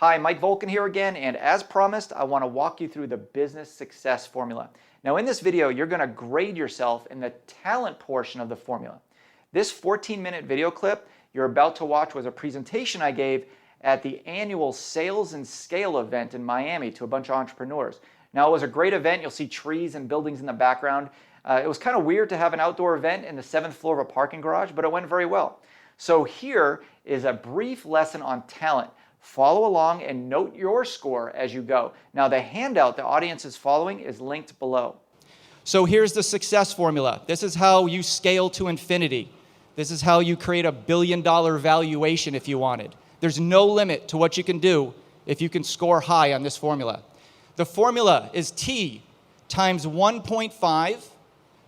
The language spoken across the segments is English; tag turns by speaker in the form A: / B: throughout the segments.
A: Hi, Mike Volkan here again, and as promised, I want to walk you through the business success formula. Now in this video, you're going to grade yourself in the talent portion of the formula. This 14-minute video clip you're about to watch was a presentation I gave at the annual Sales and Scale event in Miami to a bunch of entrepreneurs. Now it was a great event. You'll see trees and buildings in the background. It was kind of weird to have an outdoor event in the 7th floor of a parking garage, but it went very well. So here is a brief lesson on talent. Follow along and note your score as you go. Now the handout the audience is following is linked below.
B: So here's the success formula. This is how you scale to infinity. This is how you create $1 billion valuation if you wanted. There's no limit to what you can do if you can score high on this formula. The formula is T times 1.5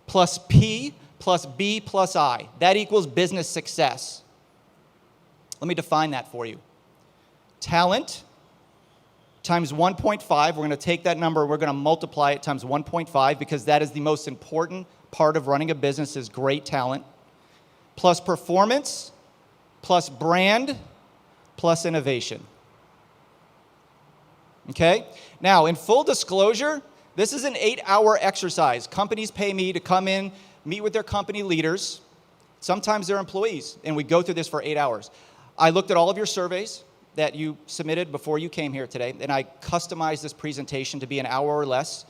B: plus P plus B plus I. That equals business success. Let me define that for you. Talent times 1.5, we're going to take that number, we're going to multiply it times 1.5 because that is the most important part of running a business is great talent, plus performance, plus brand, plus innovation. Okay? Now, in full disclosure, this is an 8-hour exercise. Companies pay me to come in, meet with their company leaders, sometimes their employees, and we go through this for 8 hours. I looked at all of your surveys that you submitted before you came here today, and I customized this presentation to be an hour or less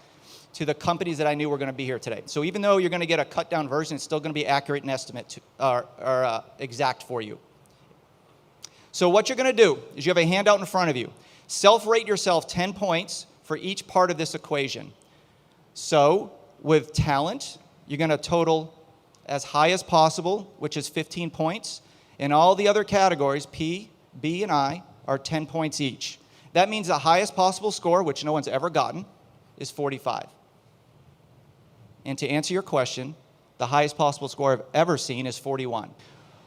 B: to the companies that I knew were going to be here today. So even though you're going to get a cut-down version, it's still going to be accurate and estimate or exact for you. So what you're going to do is you have a handout in front of you. Self-rate yourself 10 points for each part of this equation. So with talent, you're going to total as high as possible, which is 15 points. In all the other categories, P, B, and I, are 10 points each. That means the highest possible score, which no one's ever gotten, is 45. And to answer your question, the highest possible score I've ever seen is 41.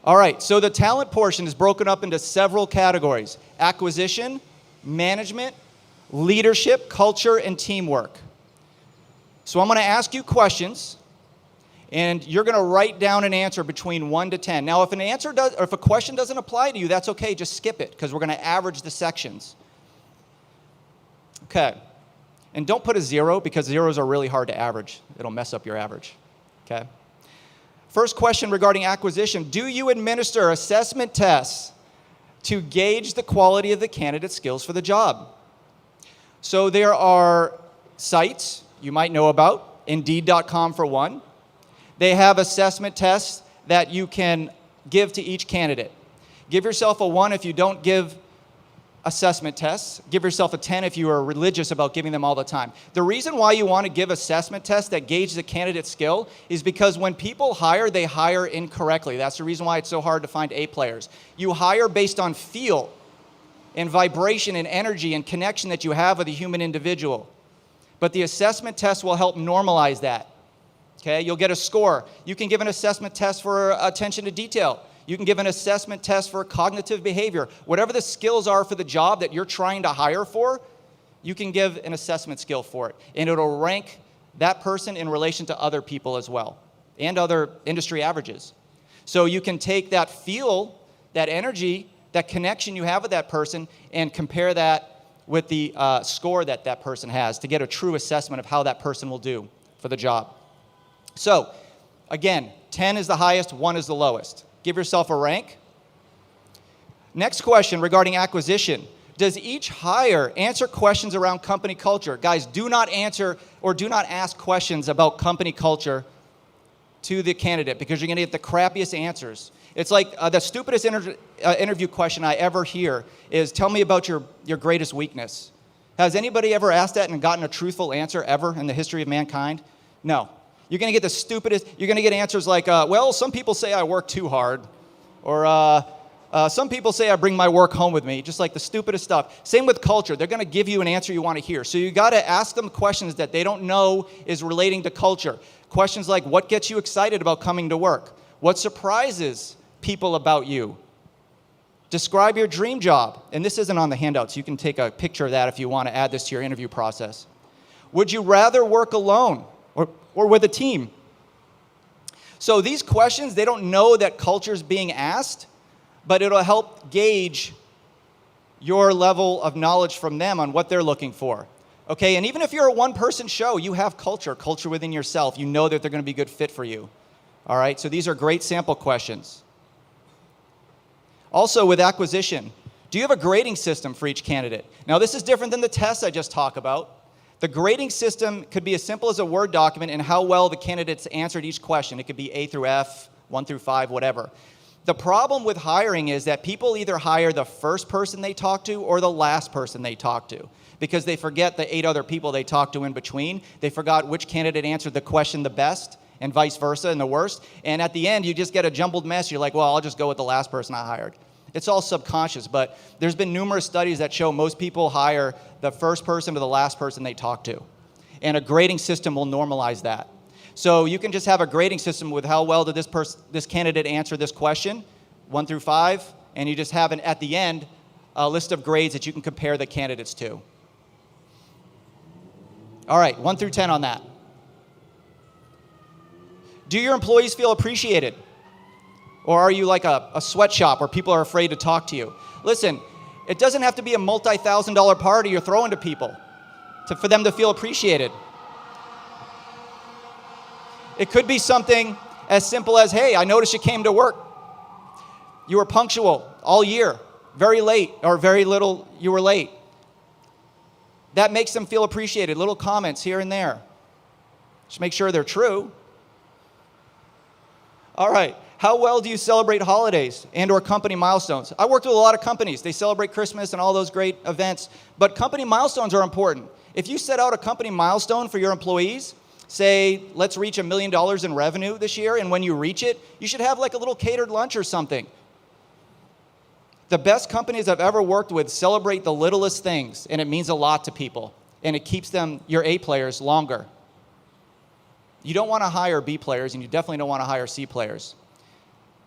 B: All right, so the talent portion is broken up into several categories: acquisition, management, leadership, culture, and teamwork. So I'm going to ask you questions, and you're going to write down an answer between 1 to 10. Now, if a question doesn't apply to you, that's okay. Just skip it, because we're going to average the sections. Okay. And don't put a 0, because zeros are really hard to average. It'll mess up your average. Okay. First question regarding acquisition. Do you administer assessment tests to gauge the quality of the candidate's skills for the job? So there are sites you might know about, Indeed.com for one. They have assessment tests that you can give to each candidate. Give yourself a 1 if you don't give assessment tests. Give yourself a 10 if you are religious about giving them all the time. The reason why you want to give assessment tests that gauge the candidate's skill is because when people hire, they hire incorrectly. That's the reason why it's so hard to find A players. You hire based on feel and vibration and energy and connection that you have with a human individual. But the assessment test will help normalize that. Okay, you'll get a score. You can give an assessment test for attention to detail. You can give an assessment test for cognitive behavior. Whatever the skills are for the job that you're trying to hire for, you can give an assessment skill for it. And it'll rank that person in relation to other people as well, and other industry averages. So you can take that feel, that energy, that connection you have with that person, and compare that with the score that that person has to get a true assessment of how that person will do for the job. So, again, 10 is the highest, 1 is the lowest. Give yourself a rank. Next question regarding acquisition. Does each hire answer questions around company culture? Guys, do not answer or do not ask questions about company culture to the candidate, because you're going to get the crappiest answers. It's like the stupidest interview question I ever hear is, tell me about your greatest weakness. Has anybody ever asked that and gotten a truthful answer ever in the history of mankind? No. You're going to get the stupidest, you're going to get answers like, well, some people say I work too hard, or some people say I bring my work home with me, just like the stupidest stuff. Same with culture. They're going to give you an answer you want to hear. So you got to ask them questions that they don't know is relating to culture. Questions like, what gets you excited about coming to work? What surprises people about you? Describe your dream job. And this isn't on the handout, so you can take a picture of that if you want to add this to your interview process. Would you rather work alone or with a team? So these questions, they don't know that culture is being asked, but it'll help gauge your level of knowledge from them on what they're looking for. Okay, and even if you're a one-person show, you have culture within yourself. You know that they're going to be a good fit for you. All right, so these are great sample questions. Also, with acquisition, do you have a grading system for each candidate? Now, this is different than the tests I just talked about. The grading system could be as simple as a Word document and how well the candidates answered each question. It could be A through F, 1 through 5, whatever. The problem with hiring is that people either hire the first person they talk to or the last person they talk to because they forget the 8 other people they talked to in between. They forgot which candidate answered the question the best and vice versa and the worst. And at the end, you just get a jumbled mess. You're like, well, I'll just go with the last person I hired. It's all subconscious, but there's been numerous studies that show most people hire the first person to the last person they talk to. And a grading system will normalize that. So you can just have a grading system with how well did this candidate answer this question, 1 through 5, and you just have at the end a list of grades that you can compare the candidates to. All right, 1 through 10 on that. Do your employees feel appreciated? Or are you like a sweatshop where people are afraid to talk to you? Listen, it doesn't have to be a multi-thousand-dollar party you're throwing to people for them to feel appreciated. It could be something as simple as, hey, I noticed you came to work. You were punctual all year, very late, or very little, you were late. That makes them feel appreciated. Little comments here and there. Just make sure they're true. All right. How well do you celebrate holidays and or company milestones? I worked with a lot of companies. They celebrate Christmas and all those great events, but company milestones are important. If you set out a company milestone for your employees, say, let's reach $1 million in revenue this year, and when you reach it, you should have like a little catered lunch or something. The best companies I've ever worked with celebrate the littlest things, and it means a lot to people, and it keeps them, your A players, longer. You don't want to hire B players, and you definitely don't want to hire C players.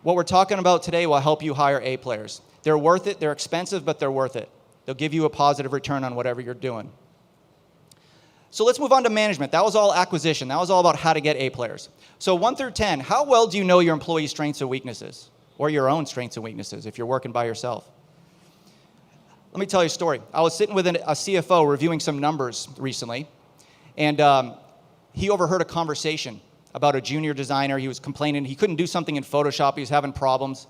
B: What we're talking about today will help you hire A players. They're worth it. They're expensive, but they're worth it. They'll give you a positive return on whatever you're doing. So let's move on to management. That was all acquisition. That was all about how to get A players. So 1 through 10, how well do you know your employees' strengths and weaknesses? Or your own strengths and weaknesses if you're working by yourself? Let me tell you a story. I was sitting with a CFO reviewing some numbers recently, and he overheard a conversation about a junior designer. He was complaining he couldn't do something in Photoshop. He was having problems.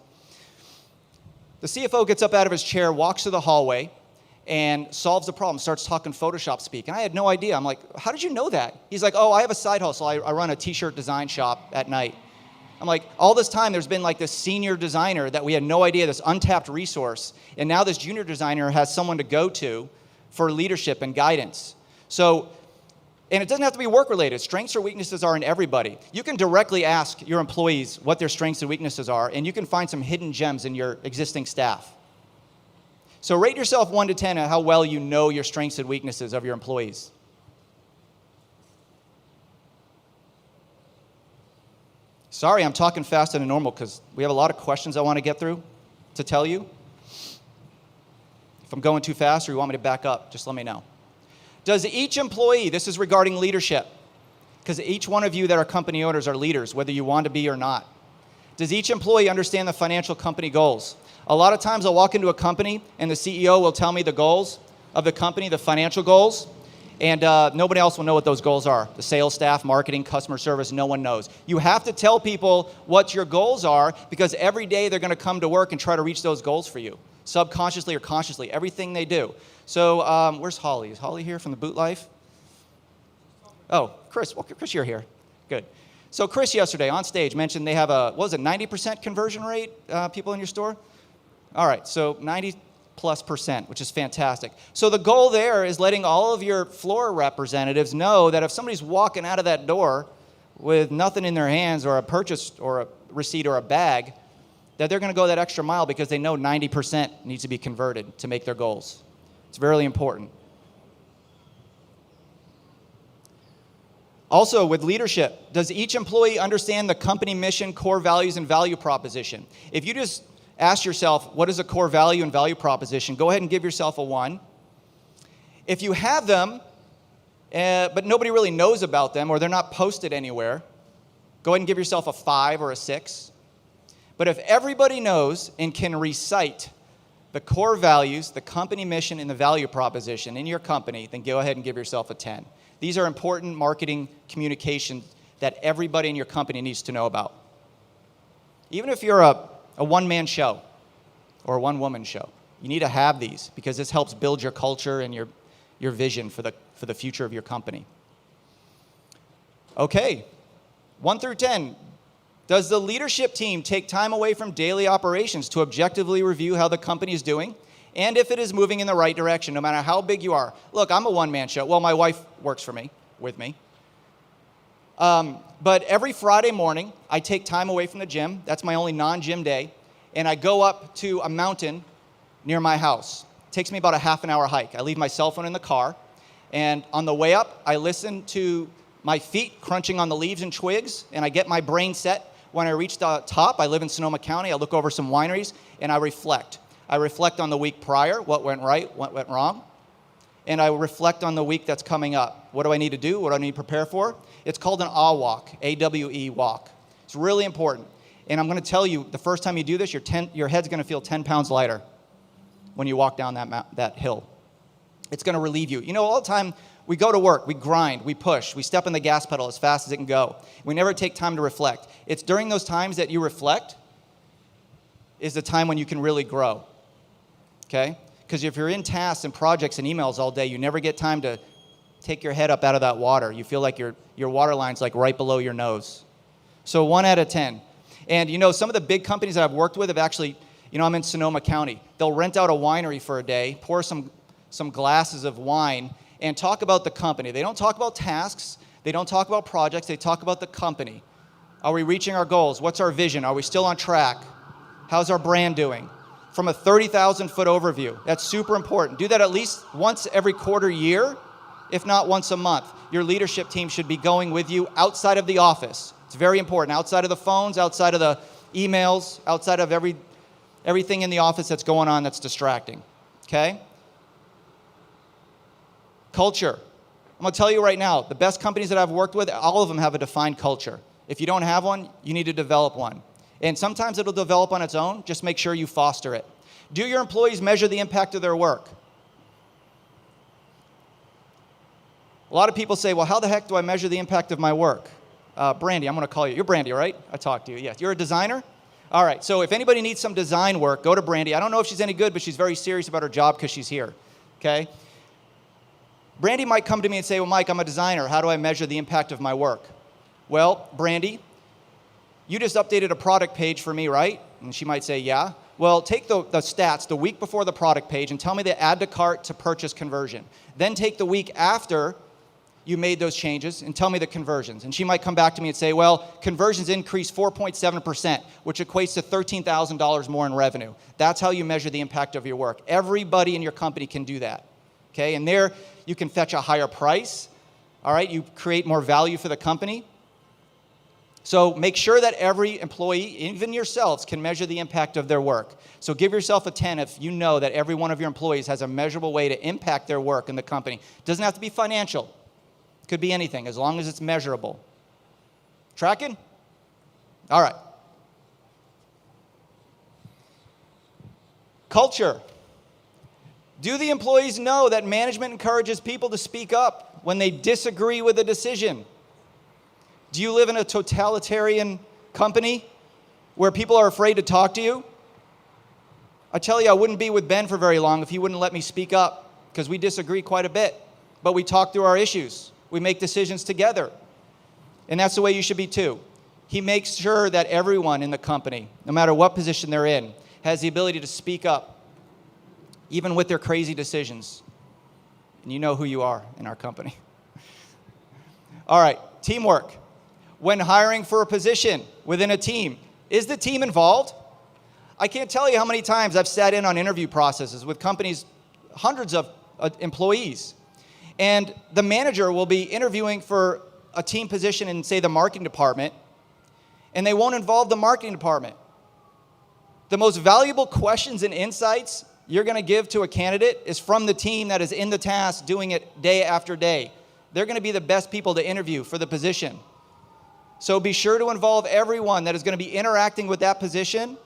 B: The CFO gets up out of his chair, walks to the hallway, and solves the problem, starts talking Photoshop speak. And I had no idea. I'm like, how did you know that? He's like, oh, I have a side hustle. I run a t-shirt design shop at night. I'm like, all this time there's been like this senior designer that we had no idea, this untapped resource. And now this junior designer has someone to go to for leadership and guidance. So, and it doesn't have to be work-related. Strengths or weaknesses are in everybody. You can directly ask your employees what their strengths and weaknesses are, and you can find some hidden gems in your existing staff. So rate yourself 1 to 10 on how well you know your strengths and weaknesses of your employees. Sorry, I'm talking faster than normal because we have a lot of questions I want to get through to tell you. If I'm going too fast or you want me to back up, just let me know. Does each employee, this is regarding leadership, because each one of you that are company owners are leaders, whether you want to be or not. Does each employee understand the financial company goals? A lot of times I'll walk into a company and the CEO will tell me the goals of the company, the financial goals, and nobody else will know what those goals are. The sales staff, marketing, customer service, no one knows. You have to tell people what your goals are because every day they're going to come to work and try to reach those goals for you, subconsciously or consciously, everything they do. So where's Holly? Is Holly here from the Boot Life? Oh, Chris. Well, Chris, you're here. Good. So Chris yesterday on stage mentioned they have a, what was it, 90% conversion rate, people in your store? All right, so 90+%, which is fantastic. So the goal there is letting all of your floor representatives know that if somebody's walking out of that door with nothing in their hands or a purchase or a receipt or a bag, that they're going to go that extra mile because they know 90% needs to be converted to make their goals. It's very important. Also, with leadership, does each employee understand the company mission, core values, and value proposition? If you just ask yourself, what is a core value and value proposition? Go ahead and give yourself a 1. If you have them, but nobody really knows about them or they're not posted anywhere, go ahead and give yourself a 5 or a 6. But if everybody knows and can recite the core values, the company mission, and the value proposition in your company, then go ahead and give yourself a 10. These are important marketing communications that everybody in your company needs to know about. Even if you're a one-man show or a one-woman show, you need to have these because this helps build your culture and your vision for the future of your company. Okay, 1 through 10. Does the leadership team take time away from daily operations to objectively review how the company is doing and if it is moving in the right direction, no matter how big you are? Look, I'm a one-man show. Well, my wife works with me. But every Friday morning, I take time away from the gym. That's my only non-gym day. And I go up to a mountain near my house. It takes me about a half an hour hike. I leave my cell phone in the car. And on the way up, I listen to my feet crunching on the leaves and twigs, and I get my brain set. When I reach the top, I live in Sonoma County, I look over some wineries, and I reflect. I reflect on the week prior, what went right, what went wrong, and I reflect on the week that's coming up. What do I need to do? What do I need to prepare for? It's called an AWE, A-W-E walk. It's really important. And I'm going to tell you, the first time you do this, your head's going to feel 10 pounds lighter when you walk down that hill. It's going to relieve you. You know, all the time, we go to work, we grind, we push, we step on the gas pedal as fast as it can go. We never take time to reflect. It's during those times that you reflect is the time when you can really grow, okay? Because if you're in tasks and projects and emails all day, you never get time to take your head up out of that water. You feel like your water line's like right below your nose. So 1 out of 10. And you know, some of the big companies that I've worked with have actually, you know, I'm in Sonoma County. They'll rent out a winery for a day, pour some glasses of wine, and talk about the company. They don't talk about tasks. They don't talk about projects. They talk about the company. Are we reaching our goals? What's our vision? Are we still on track? How's our brand doing? From a 30,000-foot overview. That's super important. Do that at least once every quarter year, if not once a month. Your leadership team should be going with you outside of the office. It's very important. Outside of the phones, outside of the emails, outside of everything in the office that's going on that's distracting. Okay? Culture. I'm going to tell you right now, the best companies that I've worked with, all of them have a defined culture. If you don't have one, you need to develop one. And sometimes it'll develop on its own. Just make sure you foster it. Do your employees measure the impact of their work? A lot of people say, well, how the heck do I measure the impact of my work? Brandy, I'm going to call you. You're Brandy, right? I talked to you. Yes. You're a designer? All right. So if anybody needs some design work, go to Brandy. I don't know if she's any good, but she's very serious about her job because she's here. Okay? Brandy might come to me and say, well, Mike, I'm a designer. How do I measure the impact of my work? Well, Brandy, you just updated a product page for me, right? And she might say, yeah. Well, take the stats the week before the product page and tell me the add to cart to purchase conversion. Then take the week after you made those changes and tell me the conversions. And she might come back to me and say, well, conversions increased 4.7%, which equates to $13,000 more in revenue. That's how you measure the impact of your work. Everybody in your company can do that. Okay? And there you can fetch a higher price. All right? You create more value for the company. So make sure that every employee, even yourselves, can measure the impact of their work. So give yourself a 10 if you know that every one of your employees has a measurable way to impact their work in the company. It doesn't have to be financial. It could be anything, as long as it's measurable. Tracking? All right. Culture. Do the employees know that management encourages people to speak up when they disagree with a decision? Do you live in a totalitarian company where people are afraid to talk to you? I tell you, I wouldn't be with Ben for very long if he wouldn't let me speak up, because we disagree quite a bit. But we talk through our issues. We make decisions together. And that's the way you should be too. He makes sure that everyone in the company, no matter what position they're in, has the ability to speak up, even with their crazy decisions. And you know who you are in our company. All right, teamwork. When hiring for a position within a team, is the team involved? I can't tell you how many times I've sat in on interview processes with companies, hundreds of employees, and the manager will be interviewing for a team position in, say, the marketing department, and they won't involve the marketing department. The most valuable questions and insights you're going to give to a candidate is from the team that is in the task doing it day after day. They're going to be the best people to interview for the position. So be sure to involve everyone that is going to be interacting with that position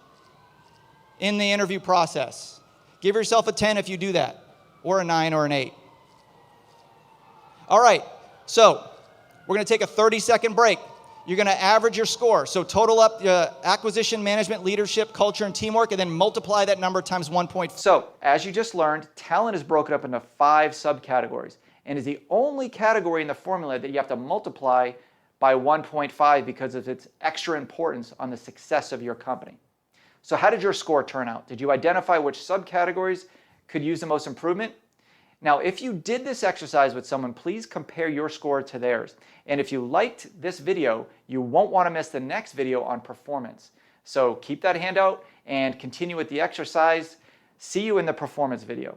B: in the interview process. Give yourself a 10 if you do that, or a 9 or an 8. All right, so we're going to take a 30-second break. You're going to average your score. So total up acquisition, management, leadership, culture, and teamwork, and then multiply that number times 1.5.
A: So, as you just learned, talent is broken up into 5 subcategories and is the only category in the formula that you have to multiply by 1.5 because of its extra importance on the success of your company. So how did your score turn out? Did you identify which subcategories could use the most improvement? Now, if you did this exercise with someone, please compare your score to theirs. And if you liked this video, you won't want to miss the next video on performance. So keep that handout and continue with the exercise. See you in the performance video.